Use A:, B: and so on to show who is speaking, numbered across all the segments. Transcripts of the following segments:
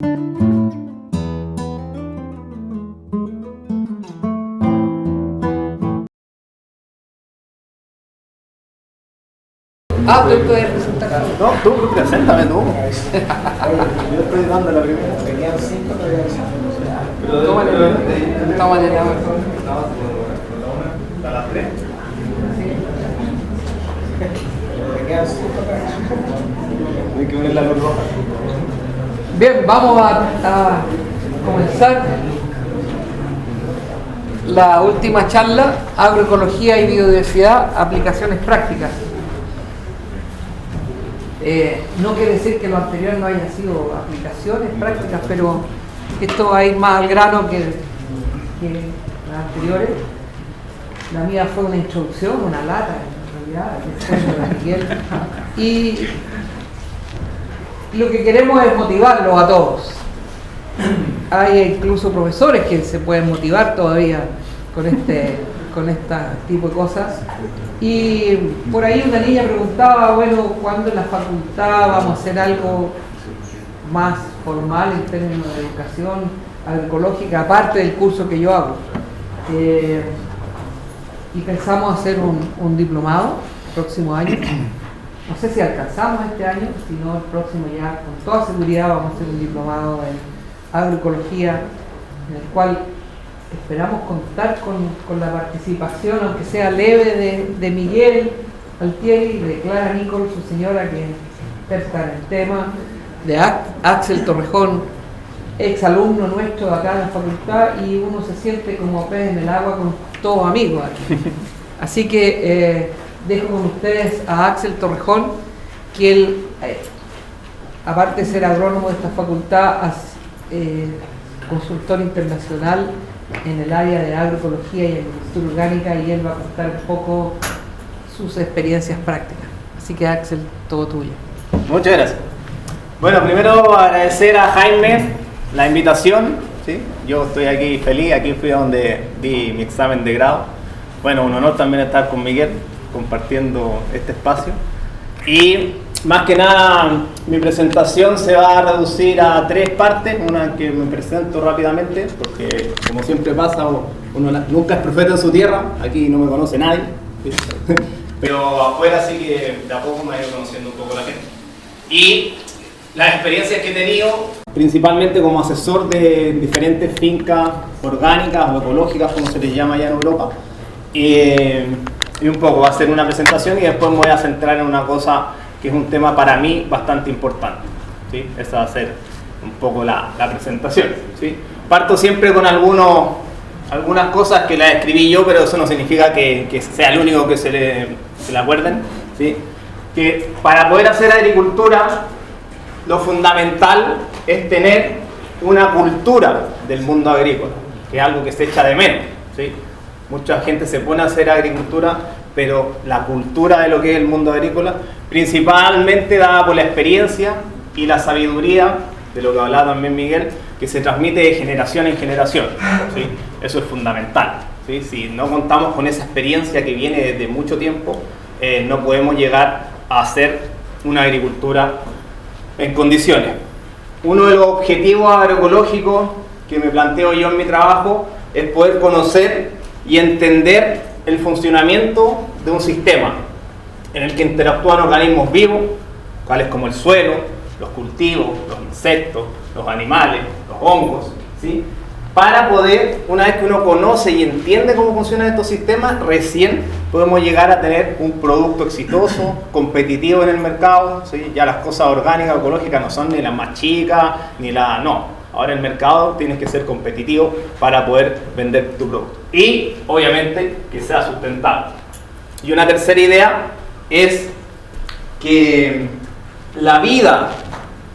A: Ah, tú puedes presentar.
B: No, tú preséntame tú. Yo estoy dando la primera. Tenían 5, pero
A: Tómale la mano.
B: ¿A las 3? Hay que poner la luz roja.
A: Bien, vamos a comenzar la última charla, agroecología y biodiversidad, aplicaciones prácticas. No quiere decir que lo anterior no haya sido aplicaciones prácticas, pero esto va a ir más al grano que las anteriores. La mía fue una introducción, una lata en realidad, después de la Miguel. Y lo que queremos es motivarlos a todos. Hay incluso profesores que se pueden motivar todavía con este tipo de cosas. Y por ahí una niña preguntaba, bueno, ¿cuándo en la facultad vamos a hacer algo más formal en términos de educación agroecológica, aparte del curso que yo hago? Y pensamos hacer un diplomado el próximo año. No sé si alcanzamos este año, si no el próximo ya con toda seguridad vamos a hacer un diplomado en agroecología, en el cual esperamos contar con la participación, aunque sea leve, de Miguel Altieri, de Clara Nicol, su señora, que es experta en el tema, de Axel Torrejón, ex alumno nuestro acá en la facultad, y uno se siente como pez en el agua con todos amigos aquí. Así que dejo con ustedes a Axel Torrejón, que él, aparte de ser agrónomo de esta facultad, es consultor internacional en el área de agroecología y agricultura orgánica, y él va a contar un poco sus experiencias prácticas. Así que Axel, todo tuyo.
B: Muchas gracias. Bueno, primero agradecer a Jaime la invitación, ¿sí? Yo estoy aquí feliz, aquí fui a donde di mi examen de grado. Bueno, un honor también estar con Miguel compartiendo este espacio. Y más que nada, mi presentación se va a reducir a 3 partes. Una que me presento rápidamente, porque como siempre pasa, uno nunca es profeta en su tierra, aquí no me conoce nadie, ¿sí? Pero afuera sí que de a poco me ha ido conociendo un poco la gente. Y las experiencias que he tenido, principalmente como asesor de diferentes fincas orgánicas o ecológicas, como se les llama allá en Europa. Y un poco va a ser una presentación, y después me voy a centrar en una cosa que es un tema para mí bastante importante, ¿sí? Esa va a ser un poco la presentación, ¿sí? Parto siempre con algunas cosas que las escribí yo, pero eso no significa que sea el único que se le acuerden, ¿sí? Que para poder hacer agricultura, lo fundamental es tener una cultura del mundo agrícola, que es algo que se echa de menos, ¿sí? Mucha gente se pone a hacer agricultura, pero la cultura de lo que es el mundo agrícola, principalmente dada por la experiencia y la sabiduría, de lo que hablaba también Miguel, que se transmite de generación en generación, ¿sí? Eso es fundamental, ¿sí? Si no contamos con esa experiencia que viene desde mucho tiempo, no podemos llegar a hacer una agricultura en condiciones. Uno de los objetivos agroecológicos que me planteo yo en mi trabajo es poder conocer y entender el funcionamiento de un sistema en el que interactúan organismos vivos, tales como el suelo, los cultivos, los insectos, los animales, los hongos, ¿sí? Para poder, una vez que uno conoce y entiende cómo funcionan estos sistemas, recién podemos llegar a tener un producto exitoso, competitivo en el mercado, ¿sí? Ya las cosas orgánicas, ecológicas no son ni las más chicas, no. Ahora el mercado tienes que ser competitivo para poder vender tu producto. Y, obviamente, que sea sustentable. Y una tercera idea es que la vida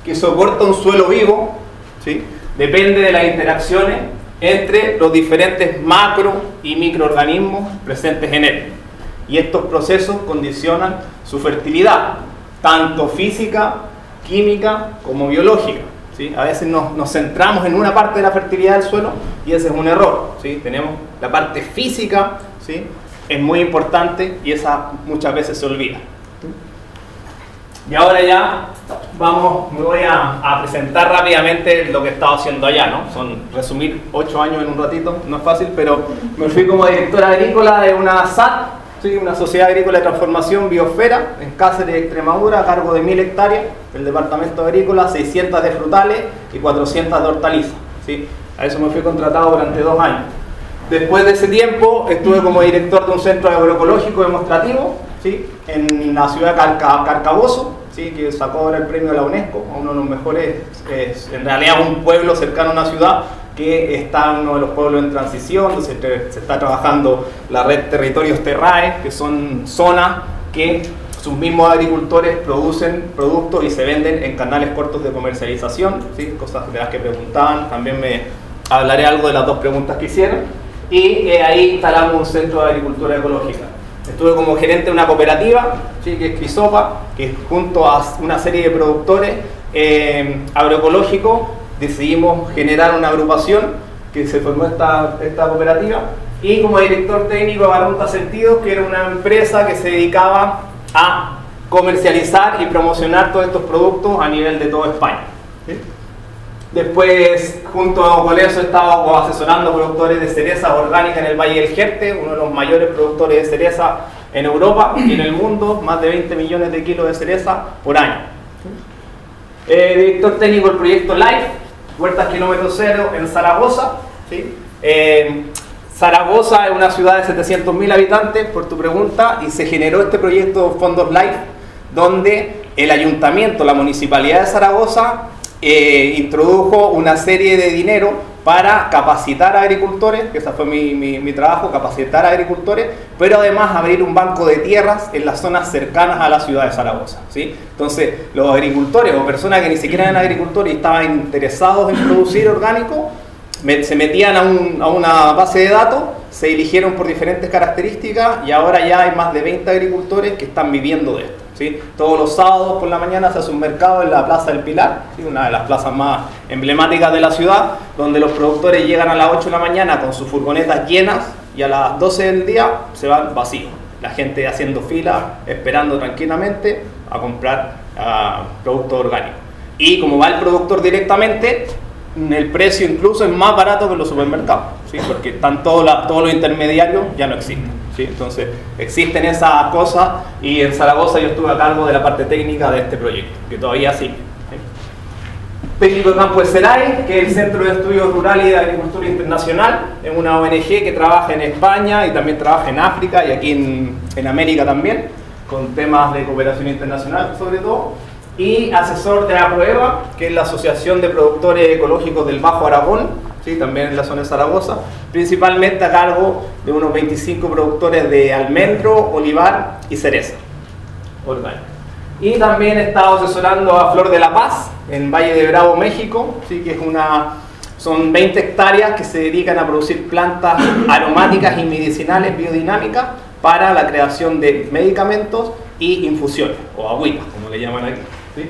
B: que soporta un suelo vivo, ¿sí? Depende de las interacciones entre los diferentes macro y microorganismos presentes en él. Y estos procesos condicionan su fertilidad, tanto física, química como biológica, ¿sí? A veces nos centramos en una parte de la fertilidad del suelo y ese es un error, ¿sí? Tenemos la parte física, ¿sí? Es muy importante y esa muchas veces se olvida. Y ahora ya me voy a presentar rápidamente lo que he estado haciendo allá, ¿no? Resumir 8 años en un ratito, no es fácil, pero me fui como director agrícola de una SAT, ¿sí? Una Sociedad Agrícola de Transformación Biosfera, en Cáceres, Extremadura, a cargo de 1000 hectáreas, el departamento agrícola, 600 de frutales y 400 de hortalizas, ¿sí? A eso me fui contratado durante 2 años. Después de ese tiempo estuve como director de un centro agroecológico demostrativo, ¿sí? En la ciudad de Carcaboso, ¿sí? Que sacó ahora el premio de la UNESCO, uno de los mejores, en realidad un pueblo cercano a una ciudad que está uno de los pueblos en transición, donde se está trabajando la red Territorios Terrae, que son zonas que sus mismos agricultores producen productos y se venden en canales cortos de comercialización, ¿sí? Cosas de las que preguntaban, también me hablaré algo de las 2 preguntas que hicieron, y ahí instalamos un centro de agricultura ecológica. Estuve como gerente de una cooperativa, ¿sí? Que es Crisopa, que junto a una serie de productores agroecológicos decidimos generar una agrupación que se formó esta cooperativa, y como director técnico de Barrunta Sentidos, que era una empresa que se dedicaba a comercializar y promocionar todos estos productos a nivel de toda España, ¿sí? Después, junto con eso, he estado asesorando productores de cereza orgánica en el Valle del Jerte, uno de los mayores productores de cereza en Europa y en el mundo, más de 20 millones de kilos de cereza por año. Director técnico del proyecto LIFE, Huertas Kilómetro Cero en Zaragoza, ¿sí? Zaragoza es una ciudad de 700.000 habitantes, por tu pregunta, y se generó este proyecto Fondos LIFE, donde el ayuntamiento, la municipalidad de Zaragoza, introdujo una serie de dinero para capacitar a agricultores, que ese fue mi trabajo, capacitar a agricultores, pero además abrir un banco de tierras en las zonas cercanas a la ciudad de Zaragoza, ¿sí? Entonces, los agricultores o personas que ni siquiera eran agricultores y estaban interesados en producir orgánico, se metían a una base de datos, se eligieron por diferentes características y ahora ya hay más de 20 agricultores que están viviendo de esto, ¿sí? Todos los sábados por la mañana se hace un mercado en la Plaza del Pilar, ¿sí? Una de las plazas más emblemáticas de la ciudad, donde los productores llegan a las 8 de la mañana con sus furgonetas llenas y a las 12 del día se van vacíos. La gente haciendo fila, esperando tranquilamente a comprar productos orgánicos. Y como va el productor directamente, el precio incluso es más barato que en los supermercados, ¿sí? Porque están todos los intermediarios ya no existen, ¿sí? Entonces existen esas cosas, y en Zaragoza yo estuve a cargo de la parte técnica de este proyecto, que todavía sigue, ¿sí? Técnico de campo de SERAI, que es el Centro de Estudios Rurales y de Agricultura Internacional, es una ONG que trabaja en España y también trabaja en África y aquí en América también, con temas de cooperación internacional sobre todo. Y asesor de APROEVA, que es la Asociación de Productores Ecológicos del Bajo Aragón, ¿sí? También en la zona de Zaragoza, principalmente a cargo de unos 25 productores de almendro, olivar y cereza orgánica. Y también he estado asesorando a Flor de la Paz, en Valle de Bravo, México, ¿sí? Que son 20 hectáreas que se dedican a producir plantas aromáticas y medicinales biodinámicas para la creación de medicamentos y infusiones, o agüitas, como le llaman aquí, ¿sí?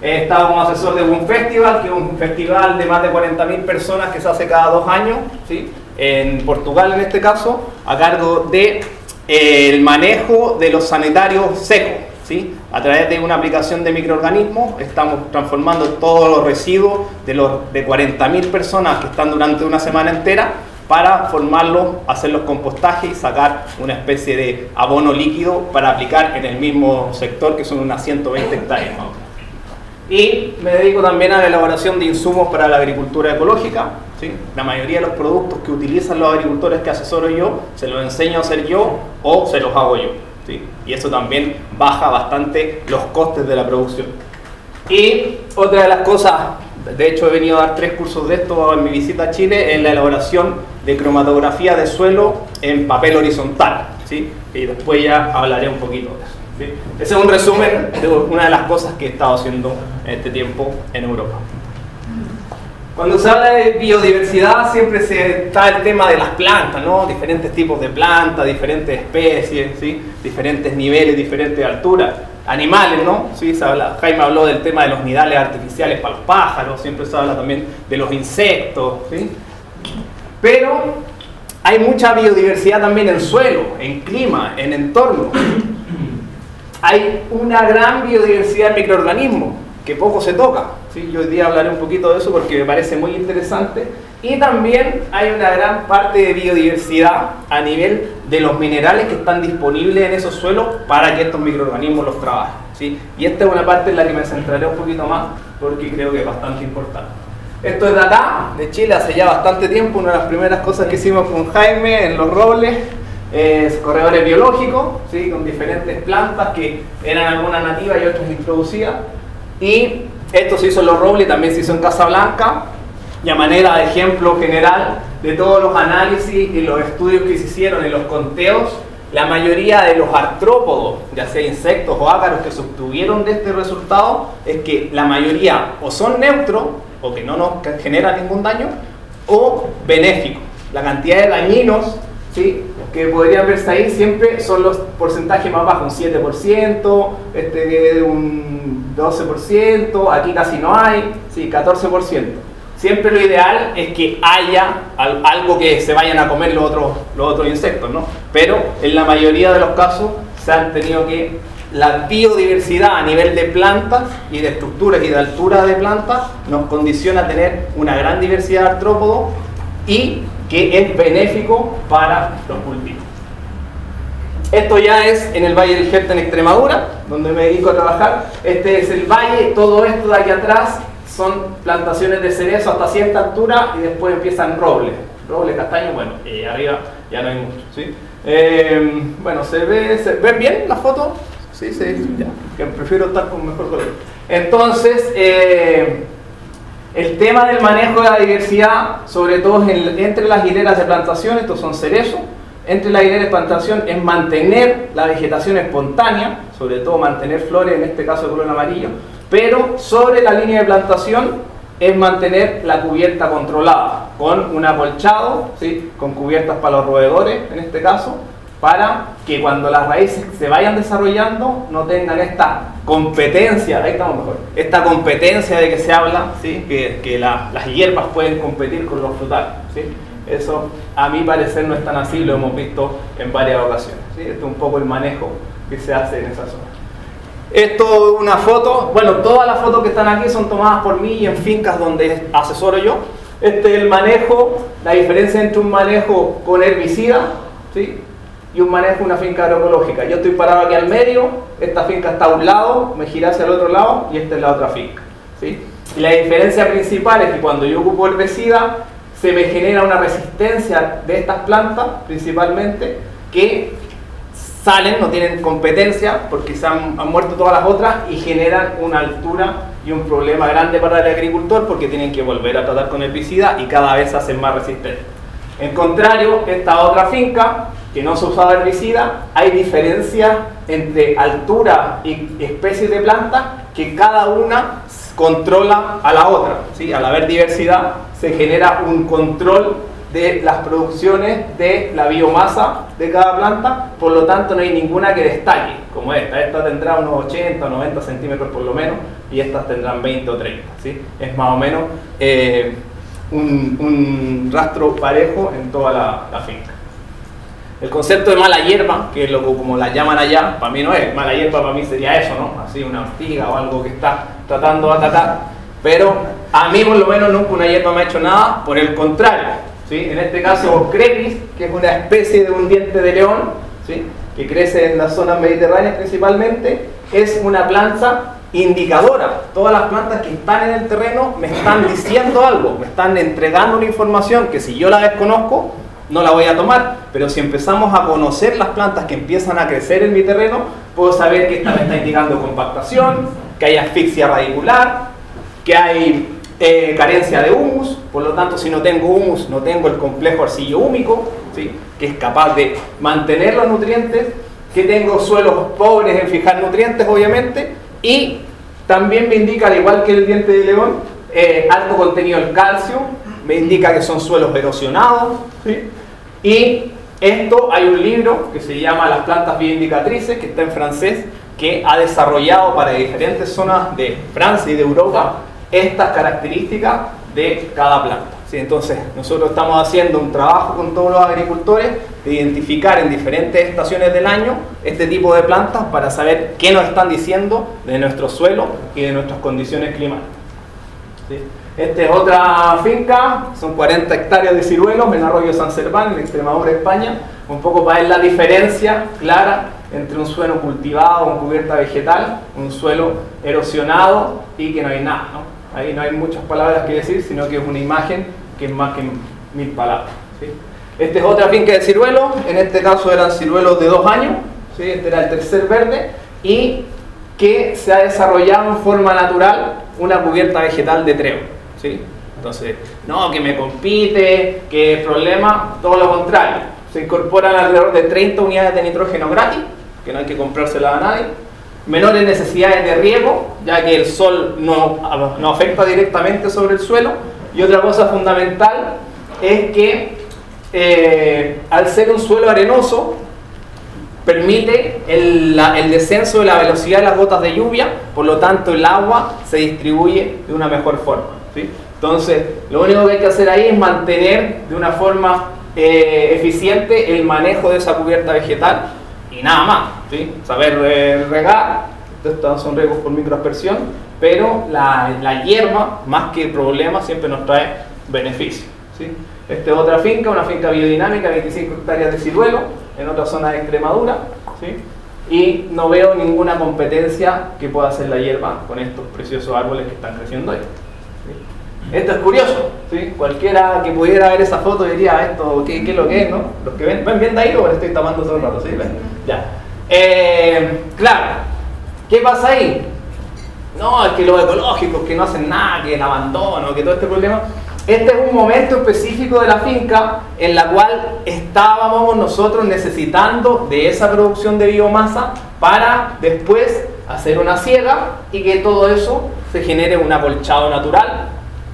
B: He estado como asesor de un festival, que es un festival de más de 40.000 personas que se hace cada 2 años, ¿sí? En Portugal en este caso, a cargo de el manejo de los sanitarios secos, ¿sí? A través de una aplicación de microorganismos estamos transformando todos los residuos de 40.000 personas que están durante una semana entera, para formarlos, hacer los compostajes y sacar una especie de abono líquido para aplicar en el mismo sector, que son unas 120 hectáreas más o menos. Y me dedico también a la elaboración de insumos para la agricultura ecológica, ¿sí? La mayoría de los productos que utilizan los agricultores que asesoro yo, se los enseño a hacer yo o se los hago yo, ¿sí? Y eso también baja bastante los costes de la producción. Y otra de las cosas, de hecho he venido a dar 3 cursos de esto en mi visita a Chile, es la elaboración de cromatografía de suelo en papel horizontal, ¿sí? Y después ya hablaré un poquito de eso, ¿sí? Ese es un resumen de una de las cosas que he estado haciendo en este tiempo en Europa. Cuando se habla de biodiversidad siempre está el tema de las plantas, ¿no? Diferentes tipos de plantas, diferentes especies, ¿sí? Diferentes niveles, diferentes alturas. Animales, ¿no? Sí, Jaime habló del tema de los nidales artificiales para los pájaros, siempre se habla también de los insectos, ¿sí? Pero hay mucha biodiversidad también en suelo, en clima, en entorno. Hay una gran biodiversidad de microorganismos, que poco se toca, ¿sí? Yo hoy día hablaré un poquito de eso porque me parece muy interesante. Y también hay una gran parte de biodiversidad a nivel de los minerales que están disponibles en esos suelos para que estos microorganismos los trabajen, ¿sí? Y esta es una parte en la que me centraré un poquito más porque creo que es bastante importante. Esto es de acá, de Chile, hace ya bastante tiempo. Una de las primeras cosas que hicimos con Jaime en Los Robles es corredores biológicos, ¿sí? Con diferentes plantas que eran algunas nativas y otras introducidas. Y esto se hizo en Los Robles y también se hizo en Casablanca. Y a manera de ejemplo general de todos los análisis y los estudios que se hicieron y los conteos, la mayoría de los artrópodos, ya sea insectos o ácaros que se obtuvieron de este resultado, es que la mayoría o son neutros, o que no nos generan ningún daño, o benéficos. La cantidad de dañinos, ¿sí?, que podrían verse ahí siempre son los porcentajes más bajos, un 7%, un 12%, aquí casi no hay, sí, 14%. Siempre lo ideal es que haya algo que se vayan a comer los otros insectos, ¿no? Pero en la mayoría de los casos se han tenido que... La biodiversidad a nivel de plantas y de estructuras y de altura de plantas nos condiciona a tener una gran diversidad de artrópodos y que es benéfico para los cultivos. Esto ya es en el Valle del Jerte en Extremadura, donde me dedico a trabajar. Este es el valle, todo esto de aquí atrás son plantaciones de cerezo hasta cierta altura y después empiezan robles, castaños, bueno, y arriba ya no hay mucho, ¿sí? Bueno, ¿se ven bien la foto? Sí, ya, que prefiero estar con mejor color. Entonces, el tema del manejo de la diversidad, sobre todo entre las hileras de plantación, estos son cerezos, entre las hileras de plantación es mantener la vegetación espontánea, sobre todo mantener flores, en este caso de color amarillo, pero sobre la línea de plantación es mantener la cubierta controlada, con un acolchado, ¿sí?, con cubiertas para los roedores, en este caso, para que cuando las raíces se vayan desarrollando no tengan esta competencia, ahí estamos mejor, esta competencia de que se habla, ¿sí?, que las hierbas pueden competir con los frutales, ¿sí? Eso a mi parecer no es tan así, lo hemos visto en varias ocasiones, ¿sí? Este es un poco el manejo que se hace en esa zona. Esto es una foto, bueno, todas las fotos que están aquí son tomadas por mí y en fincas donde asesoro yo. Este es el manejo, la diferencia entre un manejo con herbicida, ¿sí?, y un manejo de una finca agroecológica. Yo estoy parado aquí al medio, esta finca está a un lado, me giré hacia el otro lado y esta es la otra finca, ¿sí? Y la diferencia principal es que cuando yo ocupo herbicida se me genera una resistencia de estas plantas, principalmente, que salen, no tienen competencia porque se han muerto todas las otras y generan una altura y un problema grande para el agricultor porque tienen que volver a tratar con herbicida y cada vez se hacen más resistentes. En contrario, esta otra finca que no se usaba herbicida, hay diferencia entre altura y especies de plantas que cada una controla a la otra, ¿sí? Al haber diversidad se genera un control de las producciones de la biomasa de cada planta, por lo tanto no hay ninguna que destaque, como esta tendrá unos 80 o 90 centímetros por lo menos, y estas tendrán 20 o 30, ¿sí? Es más o menos un rastro parejo en toda la finca. El concepto de mala hierba, que es lo que como la llaman allá, para mí no es, mala hierba para mí sería eso, ¿no? Así una ortiga o algo que está tratando de atacar, pero a mí por lo menos nunca una hierba me ha hecho nada, por el contrario, ¿sí? En este caso Crepis, que es una especie de un diente de león, ¿sí?, que crece en las zonas mediterráneas principalmente, es una planta indicadora. Todas las plantas que están en el terreno me están diciendo algo, me están entregando una información que si yo la desconozco, no la voy a tomar, pero si empezamos a conocer las plantas que empiezan a crecer en mi terreno, puedo saber que esta me está indicando compactación, que hay asfixia radicular, que hay carencia de humus, por lo tanto si no tengo humus, no tengo el complejo arcillo-húmico, ¿sí?, que es capaz de mantener los nutrientes, que tengo suelos pobres en fijar nutrientes obviamente, y también me indica, al igual que el diente de león, alto contenido en calcio, me indica que son suelos erosionados, ¿sí? Y esto, hay un libro que se llama Las plantas bioindicatrices, que está en francés, que ha desarrollado para diferentes zonas de Francia y de Europa estas características de cada planta, ¿sí? Entonces, nosotros estamos haciendo un trabajo con todos los agricultores de identificar en diferentes estaciones del año este tipo de plantas para saber qué nos están diciendo de nuestro suelo y de nuestras condiciones climáticas. ¿Sí? Esta es otra finca, son 40 hectáreas de ciruelos en Arroyo San Serván, en Extremadura, España, un poco para ver la diferencia clara entre un suelo cultivado con cubierta vegetal, un suelo erosionado y que no hay nada, ¿no? Ahí no hay muchas palabras que decir, sino que es una imagen que es más que 1000 palabras. ¿Sí? Esta es otra finca de ciruelos, en este caso eran ciruelos de 2 años, ¿sí? Este era el tercer verde, y que se ha desarrollado en forma natural una cubierta vegetal de trébol. ¿Sí? Entonces, no, que me compite, que problema, todo lo contrario. Se incorporan alrededor de 30 unidades de nitrógeno gratis, que no hay que comprársela a nadie. Menores necesidades de riego, ya que el sol no afecta directamente sobre el suelo. Y otra cosa fundamental es que al ser un suelo arenoso, permite el descenso de la velocidad de las gotas de lluvia, por lo tanto el agua se distribuye de una mejor forma. ¿Sí? Entonces, lo único que hay que hacer ahí es mantener de una forma eficiente el manejo de esa cubierta vegetal y nada más. ¿Sí? Saber regar, estos son riegos por microaspersión, pero la hierba, más que problemas, siempre nos trae beneficios. ¿Sí? Esta es otra finca, una finca biodinámica, 25 hectáreas de ciruelo, en otra zona de Extremadura. ¿Sí? Y no veo ninguna competencia que pueda hacer la hierba con estos preciosos árboles que están creciendo ahí. ¿Sí? Esto es curioso, ¿sí? Cualquiera que pudiera ver esa foto diría, esto, ¿qué es lo que es, no? Los que ven bien de ahí o le estoy tapando todo el rato, ¿sí? ¿Ven? Ya. Claro, ¿qué pasa ahí? No, es que los ecológicos que no hacen nada, que el abandono, que todo este problema. Este es un momento específico de la finca en la cual estábamos nosotros necesitando de esa producción de biomasa para después hacer una siega y que todo eso se genere un acolchado natural,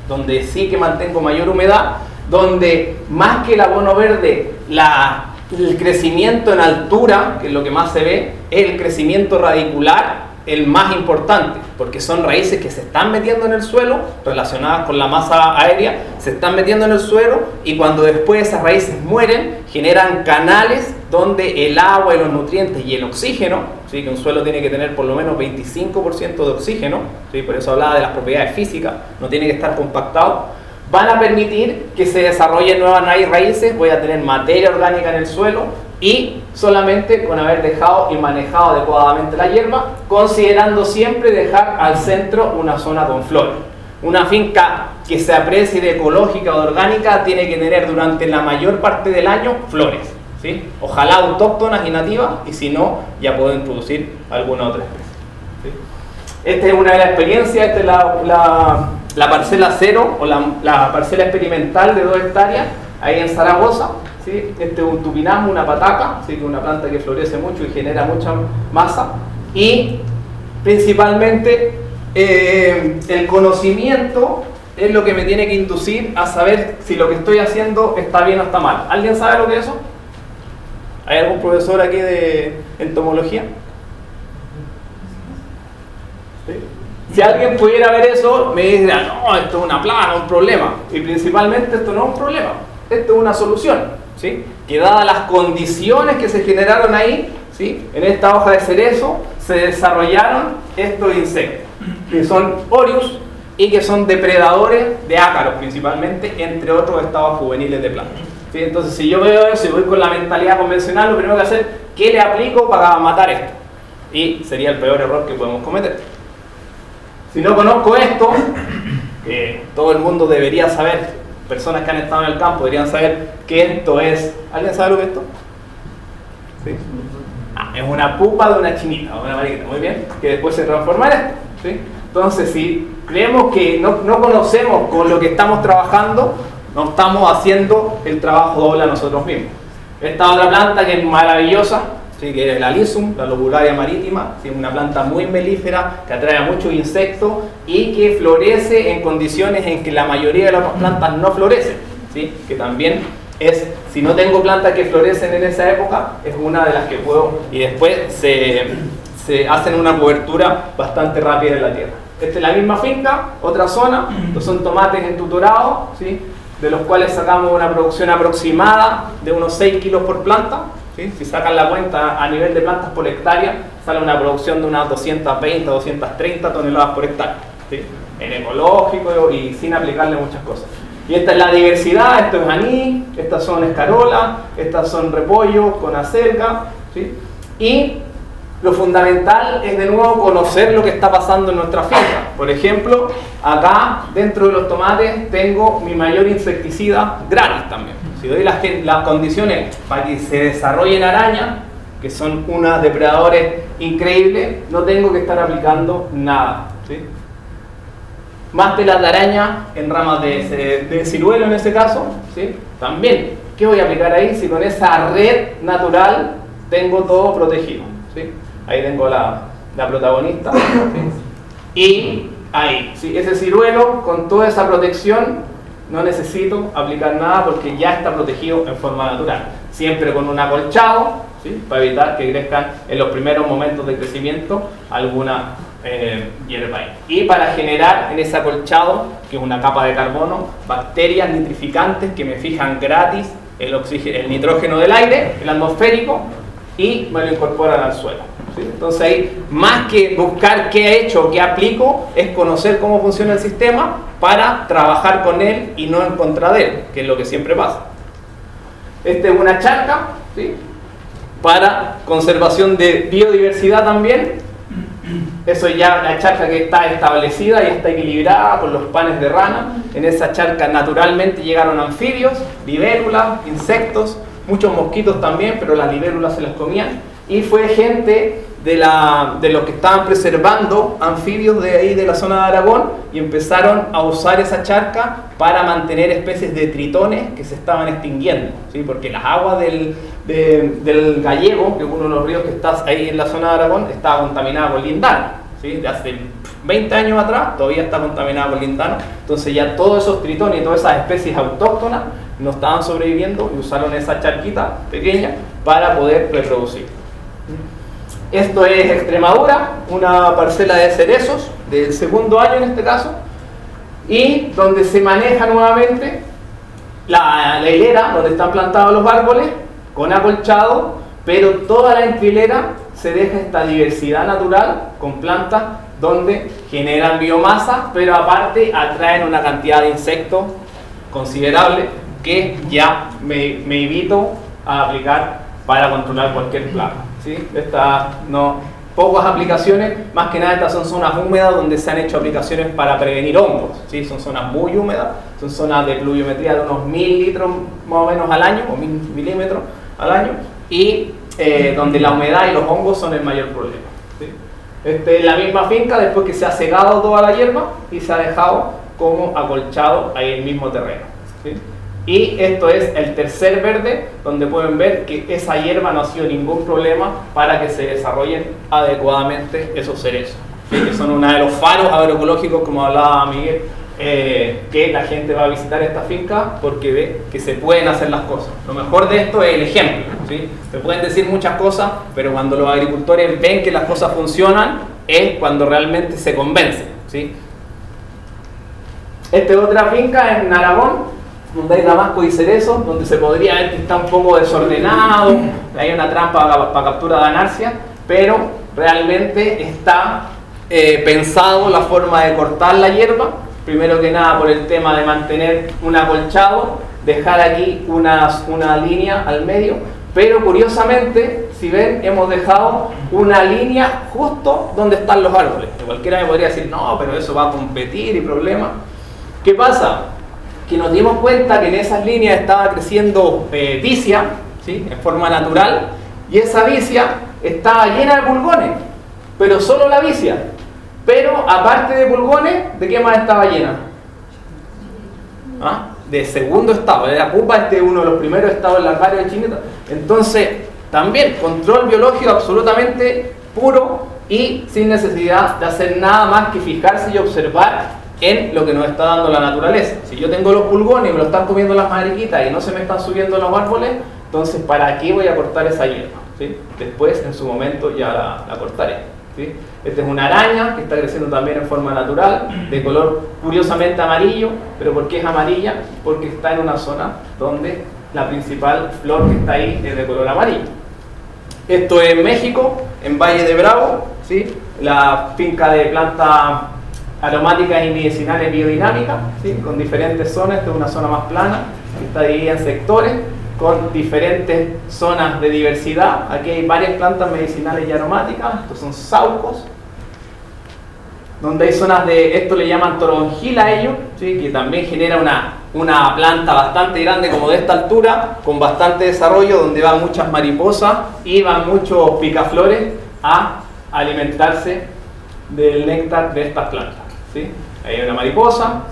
B: donde sí que mantengo mayor humedad, donde más que el abono verde, el crecimiento en altura, que es lo que más se ve, es el crecimiento radicular el más importante, porque son raíces que se están metiendo en el suelo, relacionadas con la masa aérea, se están metiendo en el suelo y cuando después esas raíces mueren, generan canales donde el agua y los nutrientes y el oxígeno, ¿sí? Que un suelo tiene que tener por lo menos 25% de oxígeno, ¿sí? Por eso hablaba de las propiedades físicas, no tiene que estar compactado, van a permitir que se desarrollen nuevas raíces, voy a tener materia orgánica en el suelo, y solamente con haber dejado y manejado adecuadamente la hierba, considerando siempre dejar al centro una zona con flores. Una finca que se aprecie de ecológica o de orgánica tiene que tener durante la mayor parte del año flores, ¿sí? Ojalá autóctonas y nativas, y si no, ya pueden producir alguna otra especie. ¿Sí? Esta es una de las experiencias, esta es la parcela 0 o la parcela experimental de 2 hectáreas, ahí en Zaragoza. ¿Sí? Este es un tupinamo, una pataca, ¿sí? Que es una planta que florece mucho y genera mucha masa. Y principalmente el conocimiento es lo que me tiene que inducir a saber si lo que estoy haciendo está bien o está mal. ¿Alguien sabe lo que es eso? ¿Hay algún profesor aquí de entomología? ¿Sí? Si alguien pudiera ver eso, me diría, no, esto es una plaga, un problema. Y principalmente esto no es un problema, esto es una solución. ¿Sí? Que dadas las condiciones que se generaron ahí, ¿sí? En esta hoja de cerezo se desarrollaron estos insectos, que son orius y que son depredadores de ácaros principalmente, entre otros estados juveniles de plantas. ¿Sí? Entonces, si yo veo eso y voy con la mentalidad convencional, lo primero que hacer, ¿qué le aplico para matar esto? Y sería el peor error que podemos cometer. Si no conozco esto, que todo el mundo debería saber, personas que han estado en el campo deberían saber que esto es... ¿Alguien sabe lo que es esto? ¿Sí? Es una pupa de una chinita, una mariquita, muy bien, que después se transforma en esto. ¿Sí? Entonces, si creemos que no conocemos con lo que estamos trabajando, no estamos haciendo el trabajo doble a nosotros mismos. Esta otra planta que es maravillosa, ¿sí? Que es la Lizum, la lobularia marítima, ¿sí? Una planta muy melífera que atrae a muchos insectos y que florece en condiciones en que la mayoría de las otras plantas no florecen, ¿sí? Que también es, si no tengo plantas que florecen en esa época, es una de las que puedo, y después se hacen una cobertura bastante rápida en la tierra. Esta es la misma finca, otra zona, estos son tomates entutorados, ¿sí? de los cuales sacamos una producción aproximada de unos 6 kilos por planta. ¿Sí? Si sacan la cuenta a nivel de plantas por hectárea, sale una producción de unas 220 o 230 toneladas por hectárea, ¿sí? En ecológico y sin aplicarle muchas cosas. Y esta es la diversidad, esto es anís, estas son escarola, estas son repollo con acelga, ¿sí? Y lo fundamental es de nuevo conocer lo que está pasando en nuestra finca. Por ejemplo, acá dentro de los tomates tengo mi mayor insecticida gratis también. Si doy las condiciones para que se desarrollen arañas, que son unos depredadores increíbles, no tengo que estar aplicando nada, ¿sí? Más telas de araña en ramas de ciruelo en ese caso, ¿sí? También, ¿qué voy a aplicar ahí si con esa red natural tengo todo protegido? ¿Sí? Ahí tengo la protagonista, ¿sí? Y ahí, ¿sí? Ese ciruelo con toda esa protección no necesito aplicar nada porque ya está protegido en forma natural, siempre con un acolchado, ¿sí? Para evitar que crezcan en los primeros momentos de crecimiento alguna hierba ahí. Y para generar en ese acolchado, que es una capa de carbono, bacterias nitrificantes que me fijan gratis el nitrógeno del aire, el atmosférico, y me lo incorporan al suelo, ¿sí? Entonces ahí, más que buscar qué he hecho, qué aplico, es conocer cómo funciona el sistema para trabajar con él y no en contra de él, que es lo que siempre pasa. Esta es una charca, ¿sí? Para conservación de biodiversidad también. Eso ya la charca que está establecida y está equilibrada con los panes de rana. En esa charca naturalmente llegaron anfibios, libélulas, insectos, muchos mosquitos también, pero las libélulas se las comían. Y fue gente de los que estaban preservando anfibios de ahí de la zona de Aragón y empezaron a usar esa charca para mantener especies de tritones que se estaban extinguiendo, ¿sí? Porque las aguas del Gallego, que es uno de los ríos que está ahí en la zona de Aragón, estaba contaminada con lindano, ¿sí? De hace 20 años atrás todavía está contaminada con lindano. Entonces ya todos esos tritones y todas esas especies autóctonas no estaban sobreviviendo y usaron esa charquita pequeña para poder reproducir. Esto es Extremadura, una parcela de cerezos del segundo año en este caso, y donde se maneja nuevamente la hilera donde están plantados los árboles con acolchado, pero toda la hilera se deja esta diversidad natural con plantas donde generan biomasa, pero aparte atraen una cantidad de insectos considerable que ya me evito a aplicar para controlar cualquier plaga, ¿sí? Pocas aplicaciones, más que nada estas son zonas húmedas donde se han hecho aplicaciones para prevenir hongos, ¿sí? Son zonas muy húmedas, son zonas de pluviometría de unos 1000 litros más o menos al año, o 1000 milímetros al año, y donde la humedad y los hongos son el mayor problema, ¿sí? Es la misma finca después que se ha secado toda la hierba y se ha dejado como acolchado ahí en el mismo terreno, ¿sí? Y esto es el tercer verde, donde pueden ver que esa hierba no ha sido ningún problema para que se desarrollen adecuadamente esos cerezos, ¿sí? Que son uno de los faros agroecológicos, como hablaba Miguel, que la gente va a visitar esta finca porque ve que se pueden hacer las cosas. Lo mejor de esto es el ejemplo, ¿sí? Se pueden decir muchas cosas, pero cuando los agricultores ven que las cosas funcionan, es cuando realmente se convencen, ¿sí? Esta es otra finca en Aragón, donde hay damasco y cerezo, donde se podría ver que está un poco desordenado, hay una trampa para captura de anarcia, pero realmente está pensado la forma de cortar la hierba, primero que nada por el tema de mantener un acolchado, dejar aquí una línea al medio, pero curiosamente, si ven, hemos dejado una línea justo donde están los árboles. Cualquiera me podría decir, no, pero eso va a competir y problemas. ¿Qué pasa? Que nos dimos cuenta que en esas líneas estaba creciendo vicia, ¿sí? En forma natural, y esa vicia estaba llena de pulgones, pero solo la vicia. Pero aparte de pulgones, ¿de qué más estaba llena? ¿Ah? De segundo estado. La pupa es uno de los primeros estados larvarios de Chineta. Entonces, también control biológico absolutamente puro y sin necesidad de hacer nada más que fijarse y observar en lo que nos está dando la naturaleza. Si yo tengo los pulgones y me lo están comiendo las mariquitas y no se me están subiendo los árboles, entonces ¿para qué voy a cortar esa hierba? ¿Sí? Después, en su momento, ya la cortaré. ¿sí? Esta es una araña que está creciendo también en forma natural, de color curiosamente amarillo. ¿Pero por qué es amarilla? Porque está en una zona donde la principal flor que está ahí es de color amarillo. Esto es en México, en Valle de Bravo, ¿sí? La finca de plantas aromáticas y medicinales biodinámicas, ¿sí? Con diferentes zonas. Esta es una zona más plana, que está dividida en sectores, con diferentes zonas de diversidad. Aquí hay varias plantas medicinales y aromáticas. Estos son saucos, donde hay zonas de, esto le llaman toronjil a ellos, ¿sí? Que también genera una planta bastante grande, como de esta altura, con bastante desarrollo, donde van muchas mariposas y van muchos picaflores a alimentarse del néctar de estas plantas, ¿sí? Ahí hay una mariposa.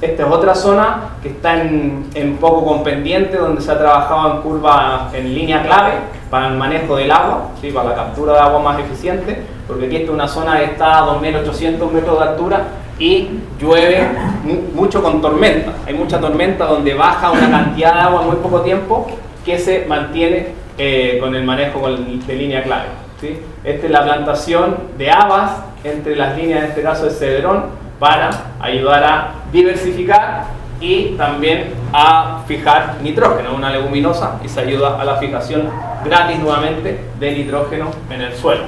B: Esta es otra zona que está en poco con pendiente, donde se ha trabajado en curva, en línea clave para el manejo del agua, ¿sí? Para la captura de agua más eficiente, porque aquí esta es una zona que está a 2.800 metros de altura y llueve mucho con tormenta. Hay mucha tormenta donde baja una cantidad de agua en muy poco tiempo que se mantiene con el manejo de línea clave, ¿sí? Esta es la plantación de habas entre las líneas, en este caso de cedrón, para ayudar a diversificar y también a fijar nitrógeno, una leguminosa, y se ayuda a la fijación gratis nuevamente de nitrógeno en el suelo.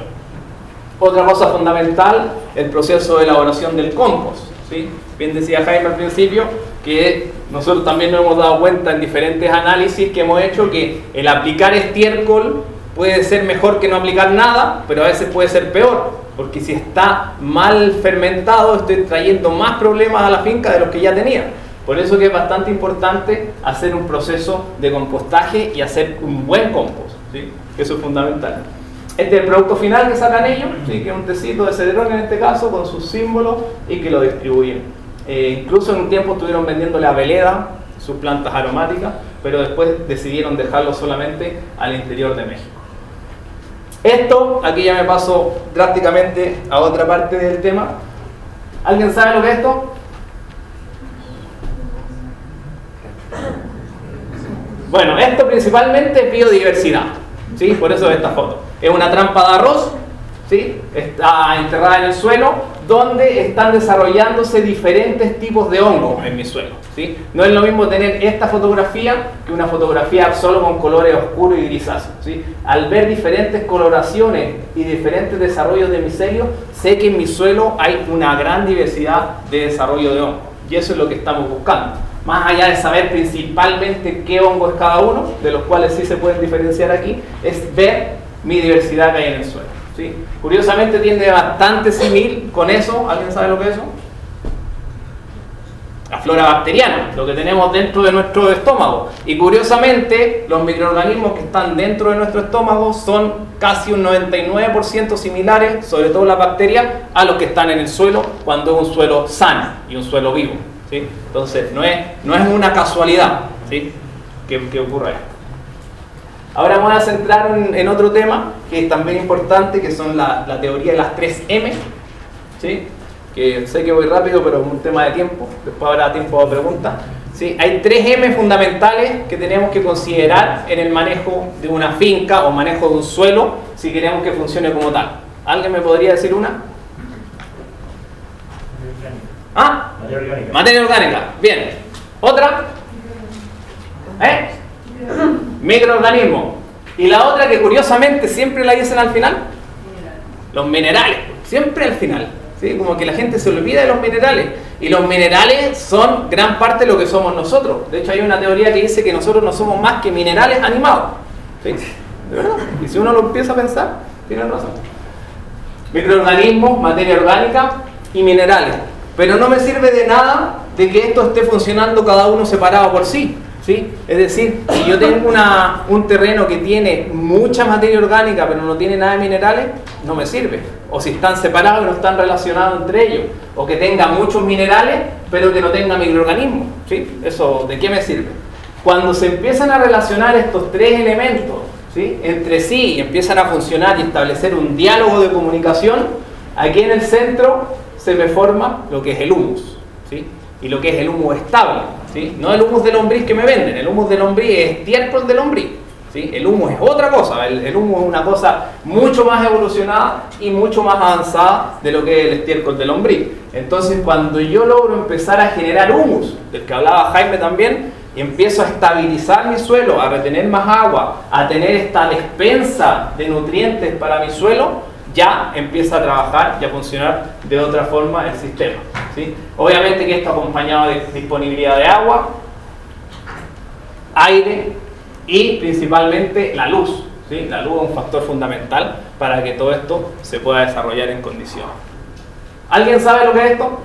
B: Otra cosa fundamental, el proceso de elaboración del compost, ¿sí? Bien decía Jaime al principio que nosotros también nos hemos dado cuenta en diferentes análisis que hemos hecho que el aplicar estiércol puede ser mejor que no aplicar nada, pero a veces puede ser peor, porque si está mal fermentado estoy trayendo más problemas a la finca de los que ya tenía. Por eso que es bastante importante hacer un proceso de compostaje y hacer un buen compost, ¿sí? Eso es fundamental. Este es el producto final que sacan ellos, ¿sí? Que es un tecito de cedrón en este caso, con sus símbolos, y que lo distribuyen. Incluso en un tiempo estuvieron vendiéndole a Veleda sus plantas aromáticas, pero después decidieron dejarlo solamente al interior de México. Esto, aquí ya me paso drásticamente a otra parte del tema. ¿Alguien sabe lo que es esto? Bueno, esto principalmente es biodiversidad, ¿sí? Por eso esta foto. Es una trampa de arroz, ¿sí? Está enterrada en el suelo, donde están desarrollándose diferentes tipos de hongos en mi suelo, ¿sí? No es lo mismo tener esta fotografía que una fotografía solo con colores oscuros y grisáceos, ¿sí? Al ver diferentes coloraciones y diferentes desarrollos de micelios, sé que en mi suelo hay una gran diversidad de desarrollo de hongos, y eso es lo que estamos buscando. Más allá de saber principalmente qué hongo es cada uno, de los cuales sí se pueden diferenciar aquí, es ver mi diversidad que hay en el suelo, ¿sí? Curiosamente tiende bastante similar con eso. ¿Alguien sabe lo que es eso? La flora bacteriana, lo que tenemos dentro de nuestro estómago. Y curiosamente, los microorganismos que están dentro de nuestro estómago son casi un 99% similares, sobre todo las bacterias, a los que están en el suelo cuando es un suelo sano y un suelo vivo, ¿sí? Entonces, no es una casualidad, ¿sí? que ocurra esto. Ahora me voy a centrar en otro tema que es también importante, que son la teoría de las 3M, ¿sí? Que sé que voy rápido, pero es un tema de tiempo, después habrá tiempo de preguntas, ¿sí? Hay 3M fundamentales que tenemos que considerar en el manejo de una finca o manejo de un suelo si queremos que funcione como tal. ¿Alguien me podría decir una? ¿Ah?
C: Materia orgánica.
B: Materia orgánica, bien. ¿Otra? Microorganismos. Y la otra que curiosamente siempre la dicen al final, los minerales, siempre al final, ¿sí? Como que la gente se olvida de los minerales, y los minerales son gran parte de lo que somos nosotros. De hecho hay una teoría que dice que nosotros no somos más que minerales animados, ¿sí? ¿De verdad? Y si uno lo empieza a pensar, tienen razón. Microorganismos, materia orgánica y minerales. Pero no me sirve de nada de que esto esté funcionando cada uno separado por sí, ¿sí? Es decir, si yo tengo un terreno que tiene mucha materia orgánica pero no tiene nada de minerales, no me sirve. O si están separados y no están relacionados entre ellos. O que tenga muchos minerales pero que no tenga microorganismos, ¿sí? ¿Eso de qué me sirve? Cuando se empiezan a relacionar estos tres elementos, ¿sí? Entre sí y empiezan a funcionar y establecer un diálogo de comunicación, aquí en el centro se me forma lo que es el humus, ¿sí? Y lo que es el humus estable, ¿sí? No el humus de lombriz que me venden. El humus de lombriz es estiércol de lombriz, ¿sí? El humus es otra cosa, el humus es una cosa mucho más evolucionada y mucho más avanzada de lo que es el estiércol de lombriz. Entonces, cuando yo logro empezar a generar humus, del que hablaba Jaime también, y empiezo a estabilizar mi suelo, a retener más agua, a tener esta despensa de nutrientes para mi suelo, ya empieza a trabajar y a funcionar de otra forma el sistema, ¿sí? Obviamente que esto acompañado de disponibilidad de agua, aire y principalmente la luz, ¿sí? La luz es un factor fundamental para que todo esto se pueda desarrollar en condiciones. ¿Alguien sabe lo que es esto?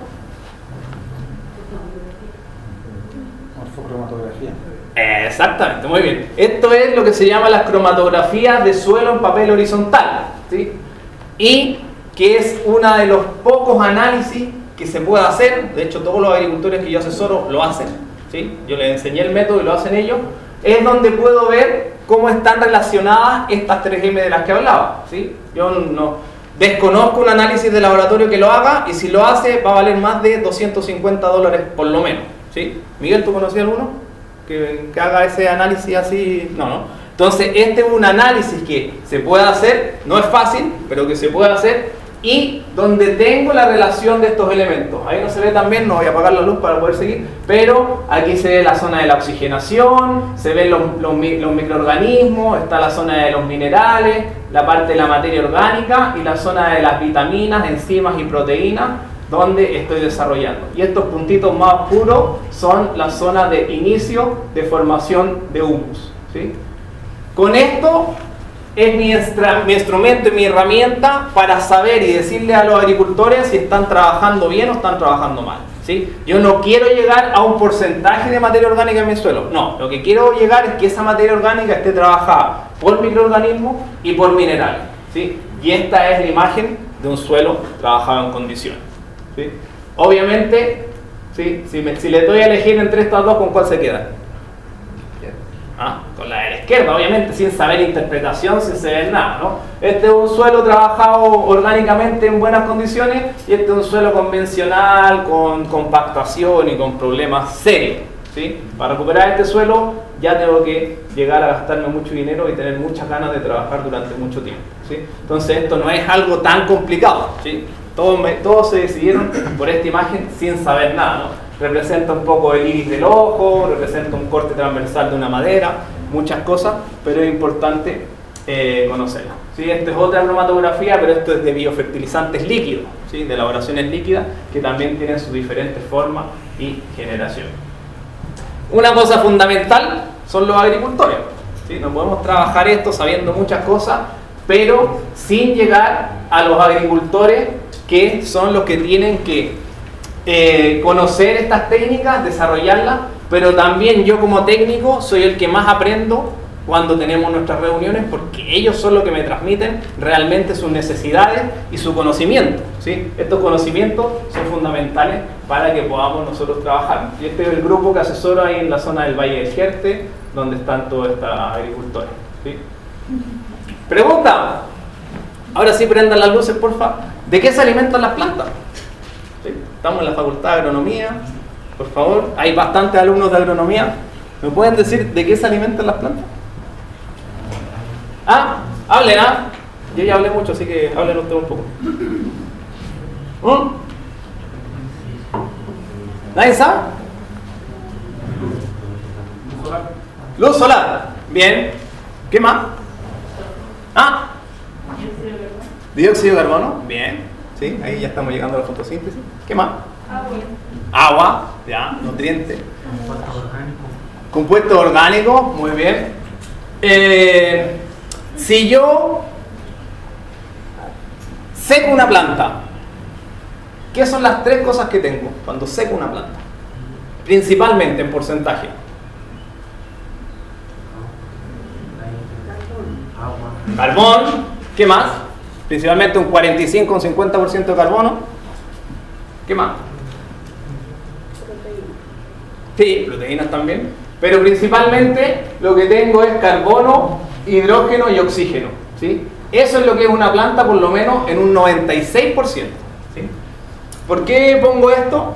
C: Morfocromatografía.
B: Exactamente, muy bien. Esto es lo que se llama las cromatografías de suelo en papel horizontal, ¿sí? Y que es uno de los pocos análisis que se puede hacer. De hecho, todos los agricultores que yo asesoro lo hacen, ¿sí? Yo les enseñé el método y lo hacen ellos. Es donde puedo ver cómo están relacionadas estas 3M de las que hablaba, ¿sí? Yo no desconozco un análisis de laboratorio que lo haga, y si lo hace va a valer más de $250 por lo menos, ¿sí? Miguel, ¿tú conocías alguno que haga ese análisis así? No. Entonces, este es un análisis que se puede hacer, no es fácil, pero que se puede hacer, y donde tengo la relación de estos elementos. Ahí no se ve tan bien, no voy a apagar la luz para poder seguir, pero aquí se ve la zona de la oxigenación, se ven los microorganismos, está la zona de los minerales, la parte de la materia orgánica y la zona de las vitaminas, enzimas y proteínas, donde estoy desarrollando. Y estos puntitos más oscuros son la zona de inicio de formación de humus, ¿sí? Con esto es mi instrumento y mi herramienta para saber y decirle a los agricultores si están trabajando bien o están trabajando mal, ¿sí? Yo no quiero llegar a un porcentaje de materia orgánica en mi suelo, no, lo que quiero llegar es que esa materia orgánica esté trabajada por microorganismos y por minerales, ¿sí? Y esta es la imagen de un suelo trabajado en condiciones, ¿sí? Obviamente, ¿sí? Si le doy a elegir entre estas dos, ¿con cuál se queda? Con la de la izquierda, obviamente, sin saber interpretación, sin saber nada, ¿no? Este es un suelo trabajado orgánicamente en buenas condiciones, y este es un suelo convencional, con compactación y con problemas serios, ¿sí? Para recuperar este suelo ya tengo que llegar a gastarme mucho dinero y tener muchas ganas de trabajar durante mucho tiempo, ¿sí? Entonces esto no es algo tan complicado, ¿sí? Todos se decidieron por esta imagen sin saber nada, ¿no? Representa un poco el iris del ojo, representa un corte transversal de una madera, muchas cosas, pero es importante conocerla, ¿sí? Esta es otra cromatografía, pero esto es de biofertilizantes líquidos, ¿sí? De elaboraciones líquidas que también tienen sus diferentes formas y generación. Una cosa fundamental son los agricultores, ¿sí? No podemos trabajar esto sabiendo muchas cosas, pero sin llegar a los agricultores, que son los que tienen que conocer estas técnicas, desarrollarlas, pero también yo como técnico soy el que más aprendo cuando tenemos nuestras reuniones, porque ellos son los que me transmiten realmente sus necesidades y su conocimiento, ¿sí? Estos conocimientos son fundamentales para que podamos nosotros trabajar. Y este es el grupo que asesoro ahí en la zona del Valle del Jerte, donde están todos estos agricultores, ¿sí? Pregunta. Ahora sí, prendan las luces, porfa. ¿De qué se alimentan las plantas? ¿Sí? Estamos en la Facultad de Agronomía, por favor. Hay bastantes alumnos de agronomía. ¿Me pueden decir de qué se alimentan las plantas? Hablen, Yo ya hablé mucho, así que hablen ustedes un poco. ¿Nadie sabe? Luz solar. Bien. ¿Qué más? Dióxido de carbono. Bien. Sí, ahí ya estamos llegando a la fotosíntesis. ¿Qué más? Agua. Ya, nutrientes. Compuestos orgánicos. Muy bien. Si yo seco una planta, ¿qué son las tres cosas que tengo cuando seco una planta? Principalmente en porcentaje. Carbón. ¿Qué más? Principalmente un 45 o un 50% de carbono. ¿Qué más? Sí, proteínas también. Pero principalmente lo que tengo es carbono, hidrógeno y oxígeno, ¿sí? Eso es lo que es una planta, por lo menos en un 96%, ¿sí? ¿Por qué pongo esto?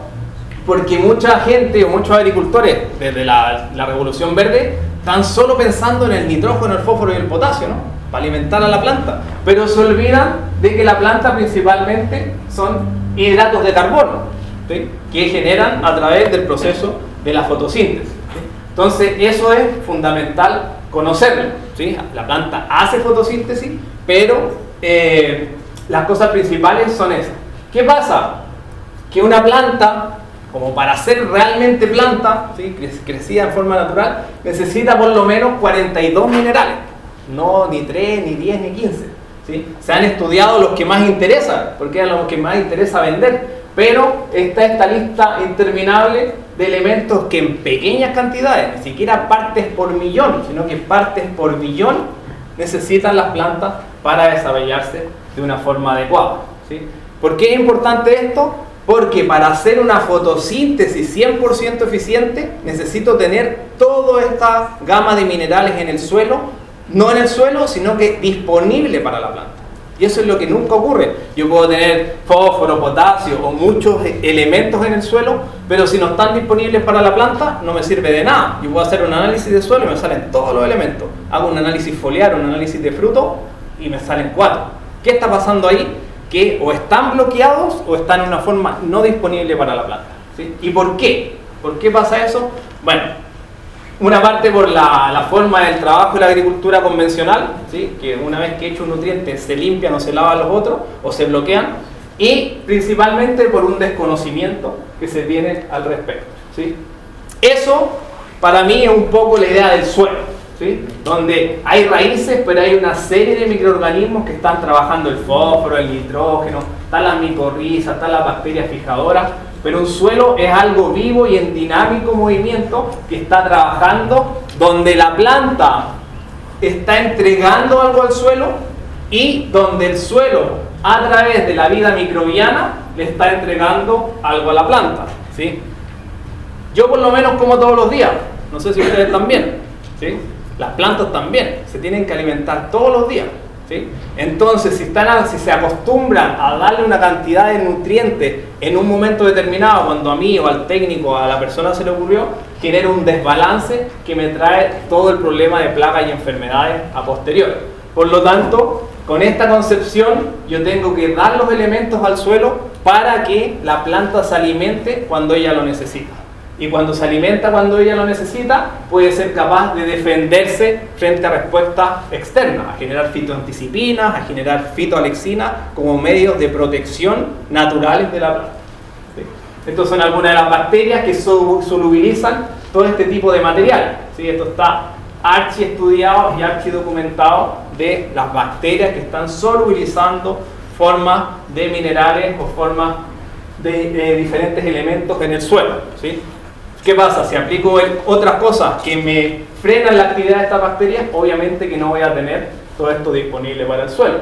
B: Porque mucha gente o muchos agricultores desde la Revolución Verde están solo pensando en el nitrógeno, el fósforo y el potasio, ¿no? Para alimentar a la planta, pero se olvidan de que la planta principalmente son hidratos de carbono, ¿sí? Que generan a través del proceso de la fotosíntesis, ¿sí? Entonces eso es fundamental conocerlo, ¿sí? La planta hace fotosíntesis, pero las cosas principales son esas. ¿Qué pasa? Que una planta, como para ser realmente planta, ¿sí? Crecida en forma natural, necesita por lo menos 42 minerales, no ni 3, ni 10, ni 15, ¿sí? Se han estudiado los que más interesan, porque es los que más interesa vender, pero está esta lista interminable de elementos que en pequeñas cantidades, ni siquiera partes por millón, sino que partes por billón, necesitan las plantas para desarrollarse de una forma adecuada, ¿sí? ¿Por qué es importante esto? Porque para hacer una fotosíntesis 100% eficiente necesito tener toda esta gama de minerales en el suelo, no en el suelo, sino que disponible para la planta. Y eso es lo que nunca ocurre. Yo puedo tener fósforo, potasio o muchos elementos en el suelo, pero si no están disponibles para la planta, no me sirve de nada. Yo puedo hacer un análisis de suelo y me salen todos los elementos. Hago un análisis foliar, un análisis de fruto y me salen 4. ¿Qué está pasando ahí? Que o están bloqueados o están en una forma no disponible para la planta, ¿sí? ¿Y por qué? ¿Por qué pasa eso? Bueno, una parte por la forma del trabajo de la agricultura convencional, ¿sí? Que una vez que he hecho un nutriente se limpian o se lavan los otros o se bloquean, y principalmente por un desconocimiento que se tiene al respecto, ¿sí? Eso para mí es un poco la idea del suelo, ¿sí? Donde hay raíces, pero hay una serie de microorganismos que están trabajando el fósforo, el nitrógeno, están las micorrizas, están las bacterias fijadoras, pero un suelo es algo vivo y en dinámico movimiento que está trabajando, donde la planta está entregando algo al suelo y donde el suelo, a través de la vida microbiana, le está entregando algo a la planta, ¿sí? Yo por lo menos como todos los días, no sé si ustedes también, ¿sí? Las plantas también se tienen que alimentar todos los días, ¿sí? Entonces, si se acostumbran a darle una cantidad de nutrientes en un momento determinado, cuando a mí o al técnico, a la persona se le ocurrió, genera un desbalance que me trae todo el problema de plagas y enfermedades a posteriori. Por lo tanto, con esta concepción, yo tengo que dar los elementos al suelo para que la planta se alimente cuando ella lo necesita. Y cuando se alimenta cuando ella lo necesita, puede ser capaz de defenderse frente a respuestas externas, a generar fitoanticipinas, a generar fitoalexinas como medios de protección naturales de la planta, ¿sí? Estas son algunas de las bacterias que solubilizan todo este tipo de material, ¿sí? Esto está archi estudiado y archi documentado de las bacterias que están solubilizando formas de minerales o formas de diferentes elementos en el suelo, ¿sí? ¿Qué pasa? Si aplico otras cosas que me frenan la actividad de estas bacterias, obviamente que no voy a tener todo esto disponible para el suelo.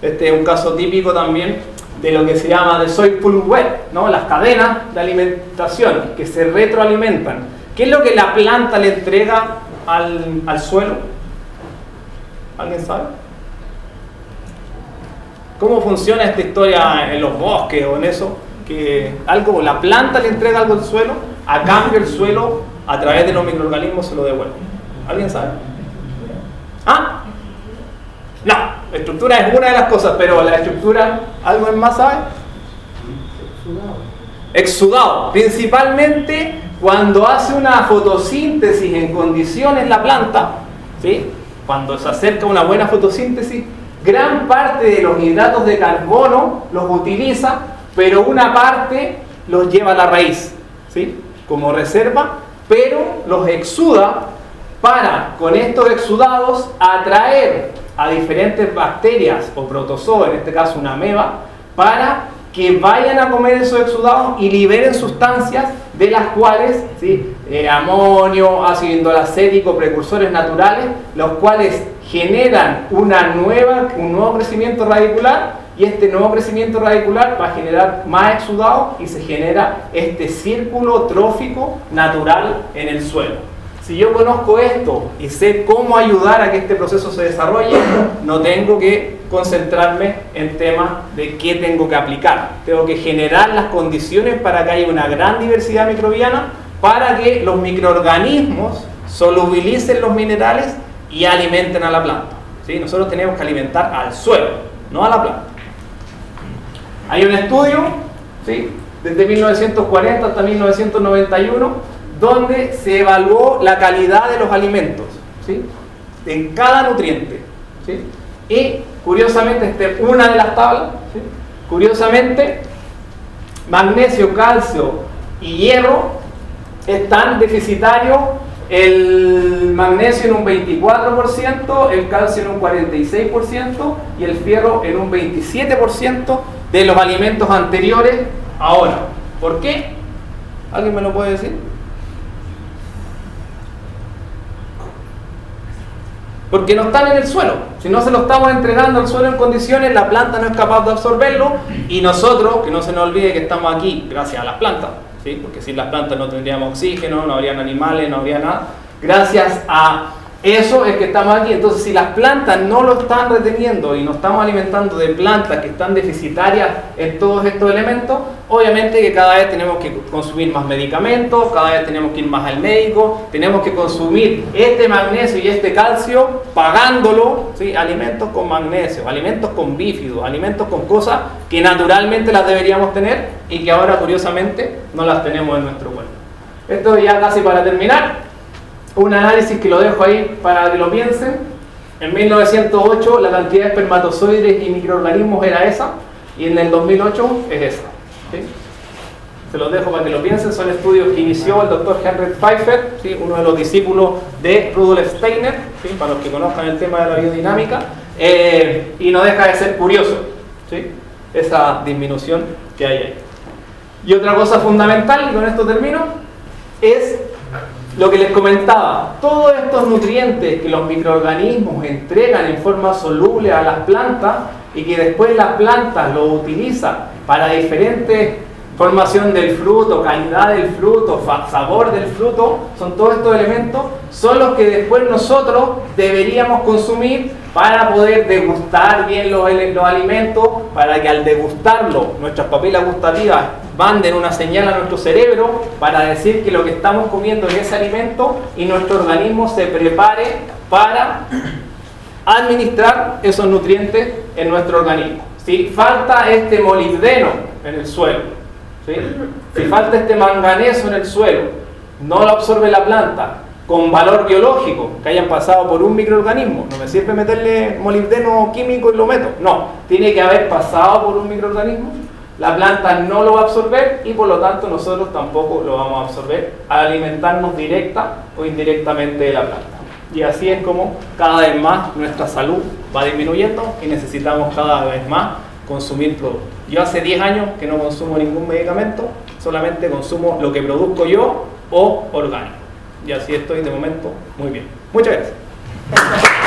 B: Este es un caso típico también de lo que se llama de soil pool web, ¿no? Las cadenas de alimentación que se retroalimentan. ¿Qué es lo que la planta le entrega al suelo? ¿Alguien sabe? ¿Cómo funciona esta historia en los bosques o en eso? Que la planta le entrega algo al suelo, a cambio el suelo a través de los microorganismos se lo devuelve. ¿Alguien sabe? ¿Ah? No, la estructura es una de las cosas, pero la estructura, ¿algo más sabe? Exudado. Principalmente cuando hace una fotosíntesis en condiciones la planta, ¿sí? Cuando se acerca a una buena fotosíntesis, gran parte de los hidratos de carbono los utiliza, pero una parte los lleva a la raíz, ¿sí? Como reserva, pero los exuda para, con estos exudados, atraer a diferentes bacterias o protozoos, en este caso una ameba, para que vayan a comer esos exudados y liberen sustancias de las cuales, ¿sí? Amonio, ácido indolacético, precursores naturales, los cuales generan un nuevo crecimiento radicular, y este nuevo crecimiento radicular va a generar más exudados y se genera este círculo trófico natural en el suelo. Si yo conozco esto y sé cómo ayudar a que este proceso se desarrolle, no tengo que concentrarme en temas de qué tengo que aplicar. Tengo que generar las condiciones para que haya una gran diversidad microbiana, para que los microorganismos solubilicen los minerales y alimenten a la planta, ¿sí? Nosotros tenemos que alimentar al suelo, no a la planta. Hay un estudio, ¿sí?, desde 1940 hasta 1991, donde se evaluó la calidad de los alimentos, ¿sí?, en cada nutriente, ¿sí? Y curiosamente, una de las tablas, ¿sí?, curiosamente, magnesio, calcio y hierro están deficitarios. El magnesio en un 24%, el calcio en un 46% y el fierro en un 27% de los alimentos anteriores. Ahora, ¿por qué? ¿Alguien me lo puede decir? Porque no están en el suelo. Si no se lo estamos entregando al suelo en condiciones, la planta no es capaz de absorberlo, y nosotros, que no se nos olvide que estamos aquí gracias a las plantas, ¿sí? Porque sin las plantas no tendríamos oxígeno, no habrían animales, no habría nada. Gracias a eso es que estamos aquí. Entonces, si las plantas no lo están reteniendo y nos estamos alimentando de plantas que están deficitarias en todos estos elementos, obviamente que cada vez tenemos que consumir más medicamentos, cada vez tenemos que ir más al médico, tenemos que consumir este magnesio y este calcio pagándolo, ¿sí? Alimentos con magnesio, alimentos con bífidos, alimentos con cosas que naturalmente las deberíamos tener y que ahora curiosamente no las tenemos en nuestro cuerpo. Esto ya casi para terminar. Un análisis que lo dejo ahí para que lo piensen. En 1908 la cantidad de espermatozoides y microorganismos era esa, y en el 2008 es esa, ¿sí? Se los dejo para que lo piensen. Son estudios que inició el doctor Henry Pfeiffer, ¿sí?, uno de los discípulos de Rudolf Steiner, ¿sí?, para los que conozcan el tema de la biodinámica, y no deja de ser curioso, ¿sí?, esa disminución que hay ahí. Y otra cosa fundamental, y con esto termino, es lo que les comentaba. Todos estos nutrientes que los microorganismos entregan en forma soluble a las plantas y que después las plantas lo utilizan para diferentes formación del fruto, calidad del fruto, sabor del fruto, son todos estos elementos, son los que después nosotros deberíamos consumir para poder degustar bien los alimentos, para que al degustarlo nuestras papilas gustativas manden una señal a nuestro cerebro para decir que lo que estamos comiendo es ese alimento, y nuestro organismo se prepare para administrar esos nutrientes en nuestro organismo. Si falta este molibdeno en el suelo, ¿sí?, si falta este manganeso en el suelo, no lo absorbe la planta con valor biológico, que hayan pasado por un microorganismo. No me sirve meterle molibdeno químico y lo meto. No, tiene que haber pasado por un microorganismo. La planta no lo va a absorber y por lo tanto nosotros tampoco lo vamos a absorber al alimentarnos directa o indirectamente de la planta. Y así es como cada vez más nuestra salud va disminuyendo y necesitamos cada vez más consumir productos. Yo hace 10 años que no consumo ningún medicamento, solamente consumo lo que produzco yo o orgánico. Y así estoy de momento muy bien. Muchas gracias.